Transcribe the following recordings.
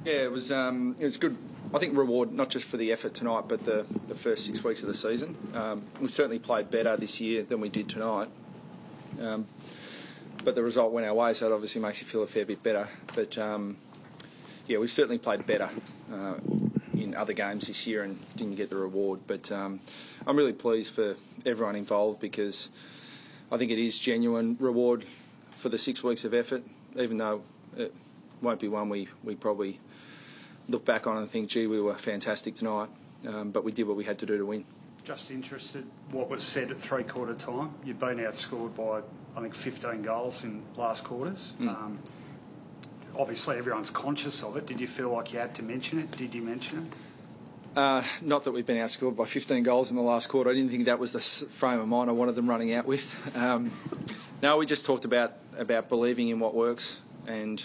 Yeah, it was good. I think reward not just for the effort tonight, but the first 6 weeks of the season. We certainly played better this year than we did tonight. But the result went our way, so it obviously makes you feel a fair bit better. But yeah, we've certainly played better in other games this year and didn't get the reward. But I'm really pleased for everyone involved, because I think it is genuine reward for the 6 weeks of effort, even though it won't be one we probably look back on and think, gee, we were fantastic tonight, but we did what we had to do to win. Just interested what was said at three-quarter time. You'd been outscored by, I think, 15 goals in last quarters. Obviously, everyone's conscious of it. Did you feel like you had to mention it? Did you mention it? Not that we've been outscored by 15 goals in the last quarter. I didn't think that was the frame of mind I wanted them running out with. No, we just talked about believing in what works, and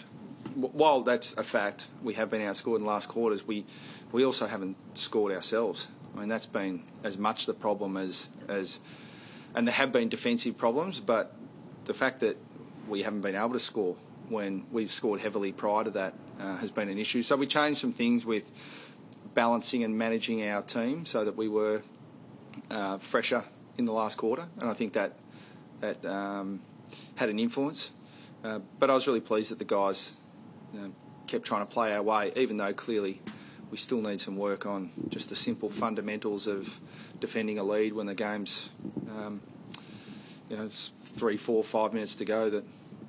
while that's a fact, we have been outscored in the last quarters, we also haven't scored ourselves. I mean, that's been as much the problem as and there have been defensive problems, but the fact that we haven't been able to score when we've scored heavily prior to that has been an issue. So we changed some things with balancing and managing our team so that we were fresher in the last quarter, and I think that had an influence. But I was really pleased that the guys kept trying to play our way, even though clearly we still need some work on just the simple fundamentals of defending a lead when the game's it's 3, 4, 5 minutes to go, that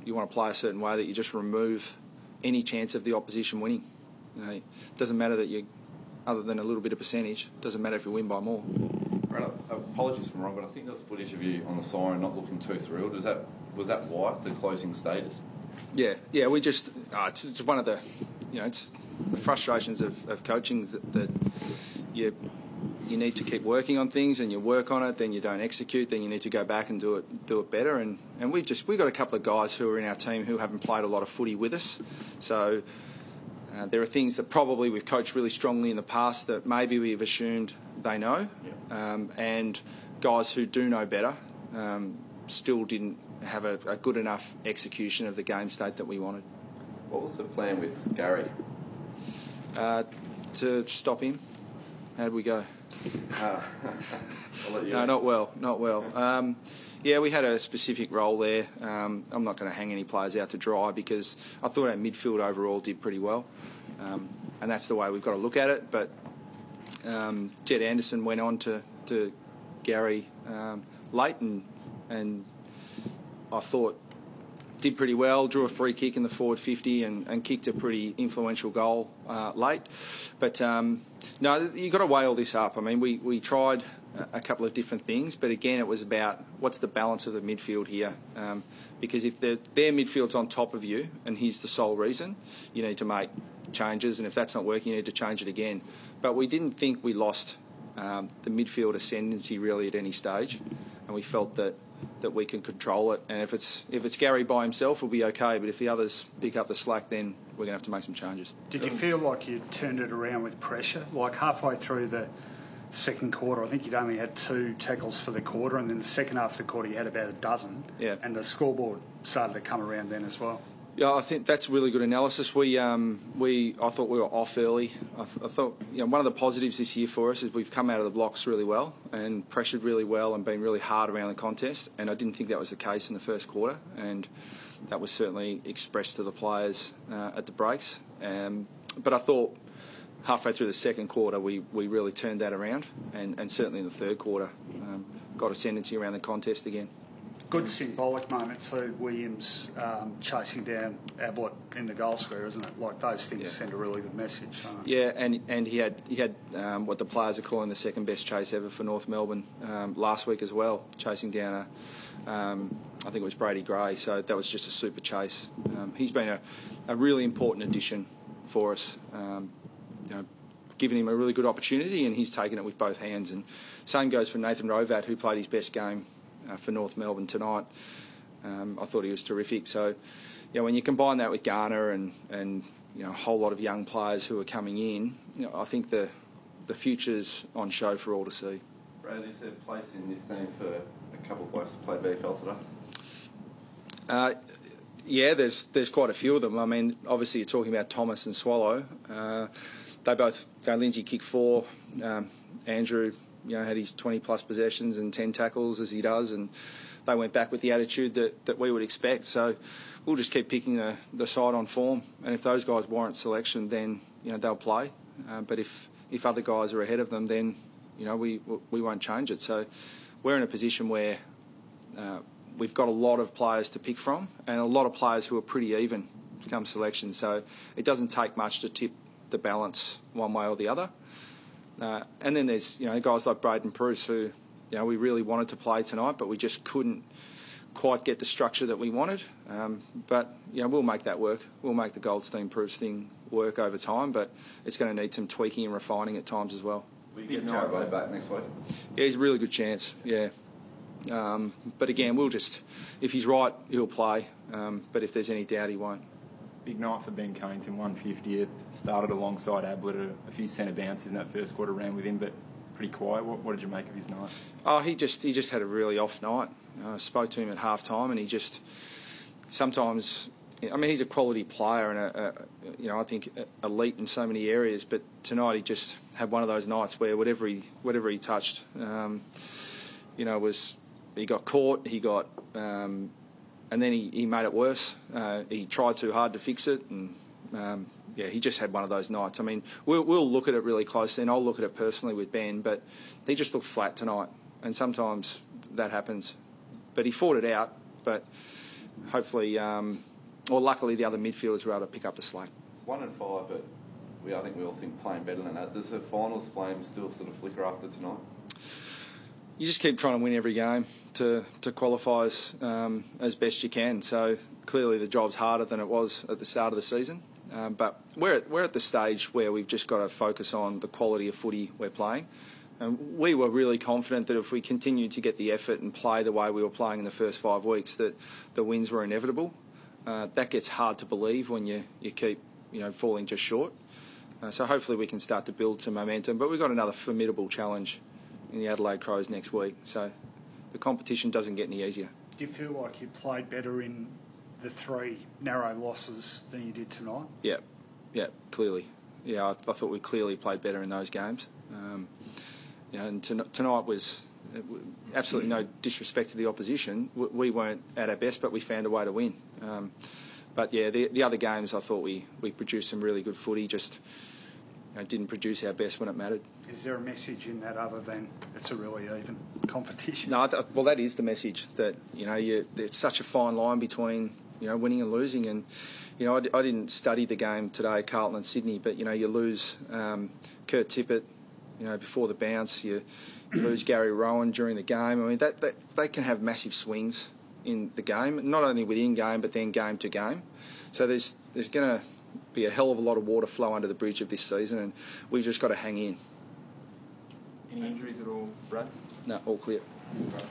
you want to play a certain way that you just remove any chance of the opposition winning. It doesn't matter that you, other than a little bit of percentage, doesn't matter if you win by more. Right, apologies if I'm wrong, but I think there was footage of you on the siren not looking too thrilled. Was that why, the closing status? Yeah. We just it's one of the it's the frustrations of coaching that you need to keep working on things, and you work on it, then you don't execute, then you need to go back and do it better. And we've got a couple of guys who are in our team who haven't played a lot of footy with us, so there are things that probably we've coached really strongly in the past that maybe we've assumed they know, and guys who do know better still didn't have a good enough execution of the game state that we wanted. What was the plan with Gary? To stop him. How'd we go? I'll let you No, not well. Yeah, we had a specific role there. I'm not going to hang any players out to dry, because I thought our midfield overall did pretty well, and that's the way we've got to look at it. But Jed Anderson went on to Gary late, and I thought did pretty well, drew a free kick in the forward 50 and kicked a pretty influential goal late. But no, you've got to weigh all this up. I mean, we tried a couple of different things, but again, it was about what's the balance of the midfield here. Because if their midfield's on top of you and he's the sole reason, you need to make changes, and if that's not working, you need to change it again. But we didn't think we lost the midfield ascendancy really at any stage, and we felt that we can control it. And if it's Gary by himself, we'll be okay. But if the others pick up the slack, then we're going to have to make some changes. Did you feel like you turned it around with pressure? Like halfway through the second quarter, I think you'd only had 2 tackles for the quarter, and then the second half of the quarter you had about a dozen. Yeah. And the scoreboard started to come around then as well. Yeah, I think that's really good analysis. I thought we were off early. I thought one of the positives this year for us is we've come out of the blocks really well and pressured really well and been really hard around the contest. And I didn't think that was the case in the first quarter, and that was certainly expressed to the players at the breaks. But I thought halfway through the second quarter we really turned that around, and certainly in the third quarter got ascendancy around the contest again. Good symbolic moment too, Williams chasing down Ablett in the goal square, isn't it? Like, those things send a really good message. Yeah, and he had what the players are calling the second best chase ever for North Melbourne last week as well, chasing down I think it was Brady Gray, so that was just a super chase. He's been a really important addition for us, giving him a really good opportunity, and he's taken it with both hands. And same goes for Nathan Rovat, who played his best game for North Melbourne tonight. I thought he was terrific. So, when you combine that with Garner and a whole lot of young players who are coming in, I think the future's on show for all to see. Bradley, is there a place in this team for a couple of blokes that played VFL today? Yeah, there's quite a few of them. I mean, obviously you're talking about Thomas and Swallow. They both, Lindsay kicked 4. Andrew, had his 20-plus possessions and 10 tackles as he does, and they went back with the attitude that we would expect. So we'll just keep picking the side on form, and if those guys warrant selection, then they'll play. But if other guys are ahead of them, then we won't change it. So we're in a position where we've got a lot of players to pick from, and a lot of players who are pretty even come selection. So it doesn't take much to tip the balance one way or the other. And then there's guys like Braden Bruce who we really wanted to play tonight, but we just couldn't quite get the structure that we wanted. But we'll make that work. We'll make the Goldstein Bruce thing work over time, but it's going to need some tweaking and refining at times as well. Will you get Jarrett back next week? Yeah, he's a really good chance. Yeah. But again, if he's right, he'll play. But if there's any doubt, he won't. Big night for Ben Cunnington, 150th. Started alongside Ablett, a few centre bounces in that first quarter, ran with him, but pretty quiet. What did you make of his night? Oh, he just had a really off night. I spoke to him at half time, and he just sometimes. I mean, he's a quality player and I think elite in so many areas. But tonight he just had one of those nights where whatever he touched, he got caught. He got. And then he made it worse. He tried too hard to fix it, and he just had one of those nights. I mean, we'll look at it really closely, and I'll look at it personally with Ben, but he just looked flat tonight, and sometimes that happens. But he fought it out, but hopefully, luckily the other midfielders were able to pick up the slack. 1 and 5, but I think we all think playing better than that. Does the finals flame still sort of flicker after tonight? You just keep trying to win every game to qualify as best you can. So clearly the job's harder than it was at the start of the season. But we're at the stage where we've just got to focus on the quality of footy we're playing. And we were really confident that if we continued to get the effort and play the way we were playing in the first 5 weeks, that the wins were inevitable. That gets hard to believe when you keep falling just short. So hopefully we can start to build some momentum. But we've got another formidable challenge in the Adelaide Crows next week, so the competition doesn't get any easier. Do you feel like you played better in the 3 narrow losses than you did tonight? Yeah, clearly. Yeah, I thought we clearly played better in those games. And tonight was absolutely no disrespect to the opposition. We weren't at our best, but we found a way to win. But yeah, the other games I thought we produced some really good footy, just didn't produce our best when it mattered. Is there a message in that other than it's a really even competition? No, well, that is the message, that it's such a fine line between winning and losing. And I didn't study the game today, Carlton and Sydney, but you lose Kurt Tippett before the bounce, you lose Gary Rowan during the game. I mean that they can have massive swings in the game, not only within game but then game to game. So there's going to be a hell of a lot of water flow under the bridge of this season, and we've just got to hang in. Any injuries at all, Brad? No, all clear. Right.